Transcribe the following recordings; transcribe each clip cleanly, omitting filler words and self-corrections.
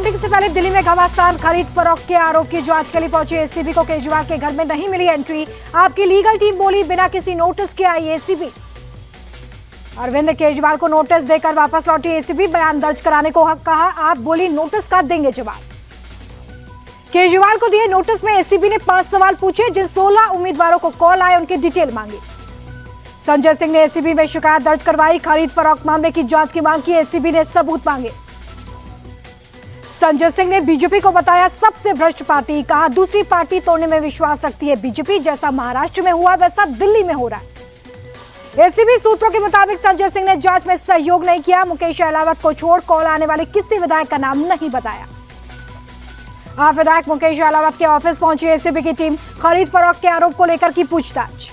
Counting से पहले दिल्ली में घमासान, खरीद फरोख्त के आरोप की जांच के लिए पहुंचे एसीबी को केजरीवाल के घर में नहीं मिली एंट्री। आपकी लीगल टीम बोली बिना किसी नोटिस के आई एसीबी। अरविंद केजरीवाल को नोटिस देकर वापस लौटी एसीबी, बयान दर्ज कराने को कहा। आप बोली नोटिस का देंगे जवाब। केजरीवाल को दिए नोटिस में एसीबी ने 5 सवाल पूछे, जिन 16 उम्मीदवारों को कॉल आए उनकी डिटेल मांगी। संजय सिंह ने एसीबी में शिकायत दर्ज करवाई। खरीद फरोख्त मामले की जांच की मांग की, एसीबी ने सबूत मांगे। संजय सिंह ने बीजेपी को बताया सबसे भ्रष्ट पार्टी, कहा दूसरी पार्टी तोड़ने में विश्वास रखती है बीजेपी, जैसा महाराष्ट्र में हुआ वैसा दिल्ली में हो रहा है। एसीबी सूत्रों के मुताबिक संजय सिंह ने जांच में सहयोग नहीं किया। मुकेश अहलावत को छोड़ कॉल आने वाले किसी विधायक का नाम नहीं बताया। आप विधायक मुकेश अहलावत के ऑफिस पहुंची एसीबी की टीम, खरीद फरोख्त के आरोप को लेकर की पूछताछ।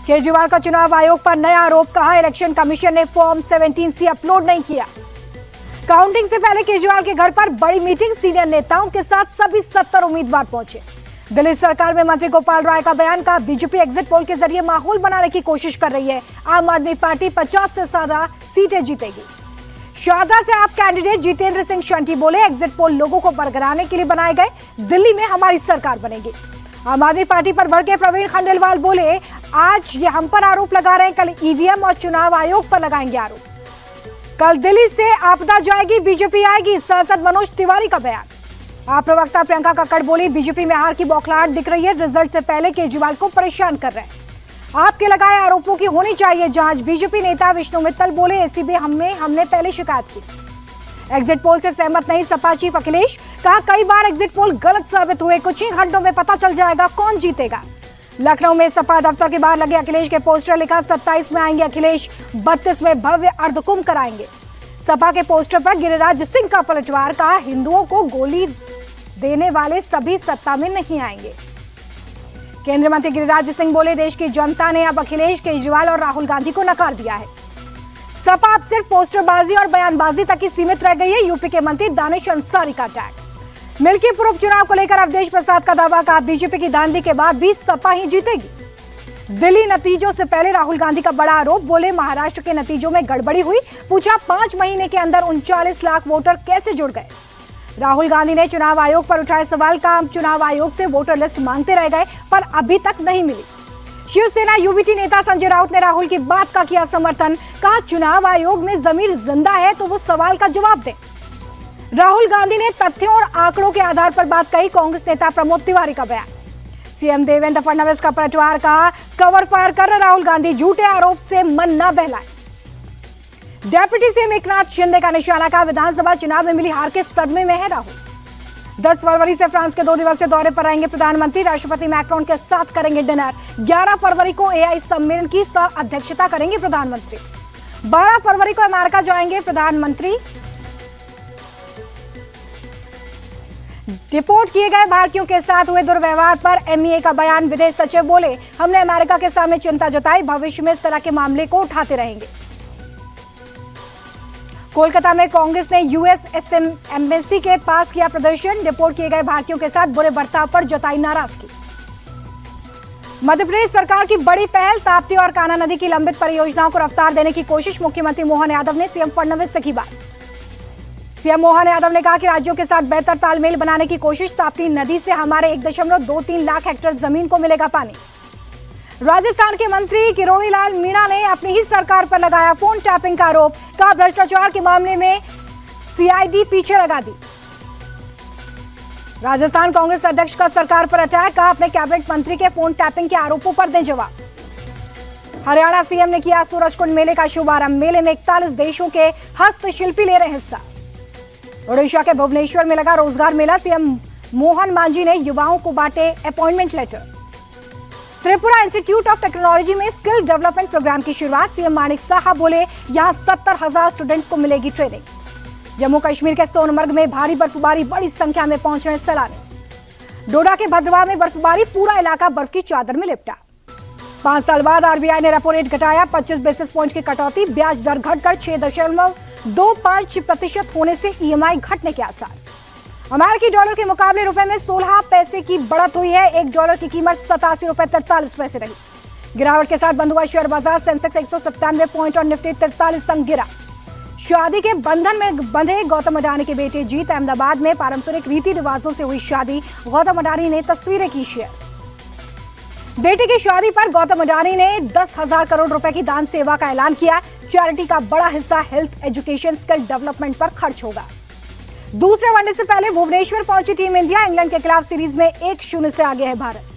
केजरीवाल का चुनाव आयोग पर नया आरोप, कहा इलेक्शन कमीशन ने फॉर्म 17C अपलोड नहीं किया। काउंटिंग से पहले केजरीवाल के घर पर बड़ी मीटिंग, सीनियर नेताओं के साथ सभी 70 उम्मीदवार पहुंचे। दिल्ली सरकार में मंत्री गोपाल राय का बयान, का बीजेपी एग्जिट पोल के जरिए माहौल बनाने की कोशिश कर रही है। आम आदमी पार्टी 50 से ज्यादा सीटें जीतेगी। शारदा से आप कैंडिडेट जितेंद्र सिंह शंटी बोले एग्जिट पोल लोगों को बरगलाने के लिए बनाए गए, दिल्ली में हमारी सरकार बनेगी। आम आदमी पार्टी पर भड़के प्रवीण खंडेलवाल बोले आज ये हम पर आरोप लगा रहे हैं, कल ईवीएम और चुनाव आयोग पर लगाएंगे आरोप। कल दिल्ली से आपदा जाएगी, बीजेपी आएगी, सांसद मनोज तिवारी का बयान। आप प्रवक्ता प्रियंका कक्कड़ बोली बीजेपी में हार की बौखलाहट दिख रही है, रिजल्ट से पहले केजरीवाल को परेशान कर रहे हैं। आपके लगाए आरोपों की होनी चाहिए जांच। बीजेपी नेता विष्णु मित्तल बोले एसीबी हमने पहले शिकायत की। एग्जिट पोल से सहमत नहीं सपा चीफ अखिलेश, कहा कई बार एग्जिट पोल गलत साबित हुए, कुछ ही घंटों में पता चल जाएगा कौन जीतेगा। लखनऊ में सपा दफ्तर के बाहर लगे अखिलेश के पोस्टर, लिखा 27 में आएंगे अखिलेश, 32 में भव्य अर्धकुंभ कराएंगे। सपा के पोस्टर पर गिरिराज सिंह का पलटवार, कहा हिंदुओं को गोली देने वाले सभी सत्ता में नहीं आएंगे। केंद्रीय मंत्री गिरिराज सिंह बोले देश की जनता ने अब अखिलेश, केजरीवाल और राहुल गांधी को नकार दिया है। सपा अब सिर्फ पोस्टरबाजी और बयानबाजी तक ही सीमित रह गई है। यूपी के मंत्री दानिश अंसारी का अटैक। मिल्कीपुर उपचुनाव को लेकर अवधेश प्रसाद का दावा, कहा बीजेपी की धांधली के बाद भी सपा ही जीतेगी। दिल्ली नतीजों से पहले राहुल गांधी का बड़ा आरोप, बोले महाराष्ट्र के नतीजों में गड़बड़ी हुई, पूछा 5 महीने के अंदर 39 लाख वोटर कैसे जुड़ गए। राहुल गांधी ने चुनाव आयोग पर उठाए सवाल, का हम चुनाव आयोग से वोटर लिस्ट मांगते रह गए पर अभी तक नहीं मिली। शिवसेना यूबीटी नेता संजय राउत ने राहुल की बात का किया समर्थन, कहा चुनाव आयोग में जमीर जिंदा है तो वो सवाल का जवाब दे। राहुल गांधी ने तथ्यों और आंकड़ों के आधार पर बात कही। कांग्रेस नेता प्रमोद तिवारी का बयान। सीएम देवेंद्र फडणवीस का पलटवार, कहा कवर फायर कर राहुल गांधी, झूठे आरोप से मन न बहलाए। डेप्यूटी सीएम एकनाथ शिंदे का निशाना, का विधानसभा चुनाव में मिली हार के सदमे में है राहुल। 10 फरवरी से फ्रांस के 2 दिवसीय दौरे पर रहेंगे प्रधानमंत्री, राष्ट्रपति मैक्रोन के साथ करेंगे डिनर। 11 फरवरी को एआई सम्मेलन की सह अध्यक्षता करेंगे प्रधानमंत्री। 12 फरवरी को अमेरिका जाएंगे प्रधानमंत्री। डिपोर्ट किए गए भारतीयों के साथ हुए दुर्व्यवहार पर एमईए का बयान। विदेश सचिव बोले हमने अमेरिका के सामने चिंता जताई, भविष्य में इस तरह के मामले को उठाते रहेंगे। कोलकाता में कांग्रेस ने यूएस एम्बेसी के पास किया प्रदर्शन, डिपोर्ट किए गए भारतीयों के साथ बुरे बर्ताव पर जताई नाराजगी। मध्य प्रदेश सरकार की बड़ी पहल, ताप्ती और कान्हा नदी की लंबित परियोजनाओं को रफ्तार देने की कोशिश। मुख्यमंत्री मोहन यादव ने सीएम फडणवीस से की बात। सीएम मोहन यादव ने कहा कि राज्यों के साथ बेहतर तालमेल बनाने की कोशिश। ताप्ती नदी से हमारे 1.23 लाख हेक्टेयर जमीन को मिलेगा पानी। राजस्थान के मंत्री किरोड़ी लाल मीणा ने अपनी ही सरकार पर लगाया फोन टैपिंग का आरोप, कहा भ्रष्टाचार के मामले में सीआईडी पीछे लगा दी। राजस्थान कांग्रेस अध्यक्ष का सरकार पर अटैक, कहा अपने कैबिनेट मंत्री के फोन टैपिंग के आरोपों पर दें जवाब। हरियाणा सीएम ने किया सूरजकुंड मेले का शुभारंभ। मेले में 41 देशों के हस्तशिल्पी ले रहे हिस्सा। ओडिशा के भुवनेश्वर में लगा रोजगार मेला, सीएम मोहन मांझी ने युवाओं को बांटे appointment letter. Tripura Institute of Technology में स्किल डेवलपमेंट प्रोग्राम की शुरुआत। सीएम माणिक साहा बोले यहां 70,000 स्टूडेंट्स को मिलेगी ट्रेनिंग। जम्मू कश्मीर के सोनमर्ग में भारी बर्फबारी, बड़ी संख्या में पहुंच रहे सैलानी। डोडा के भद्रवाह में बर्फबारी, पूरा इलाका बर्फ की चादर में लिपटा। 5 साल बाद आरबीआई ने रेपो रेट घटाया, 25 बेसिस पॉइंट की कटौती। ब्याज दर घटकर 6.25% होने से ईएमआई घटने के आसार। अमेरिकी डॉलर के मुकाबले रुपए में 16 पैसे की बढ़त हुई है। $1 की कीमत 87 रुपए 43 पैसे रही। गिरावट के साथ बंद हुआ शेयर बाजार। सेंसेक्स 197 पॉइंट और निफ्टी 43 अंक गिरा। शादी के बंधन में बंधे गौतम अडानी के बेटे जीत। अहमदाबाद में पारंपरिक रीति रिवाजों से हुई शादी, गौतम अडानी ने तस्वीरें की शेयर। बेटे की शादी पर गौतम अडानी ने 10,000 करोड़ रुपए की दान सेवा का ऐलान किया। चैरिटी का बड़ा हिस्सा हेल्थ, एजुकेशन, स्किल डेवलपमेंट पर खर्च होगा। दूसरे वनडे से पहले भुवनेश्वर पहुंची टीम इंडिया। इंग्लैंड के खिलाफ सीरीज में 1-0 से आगे है भारत।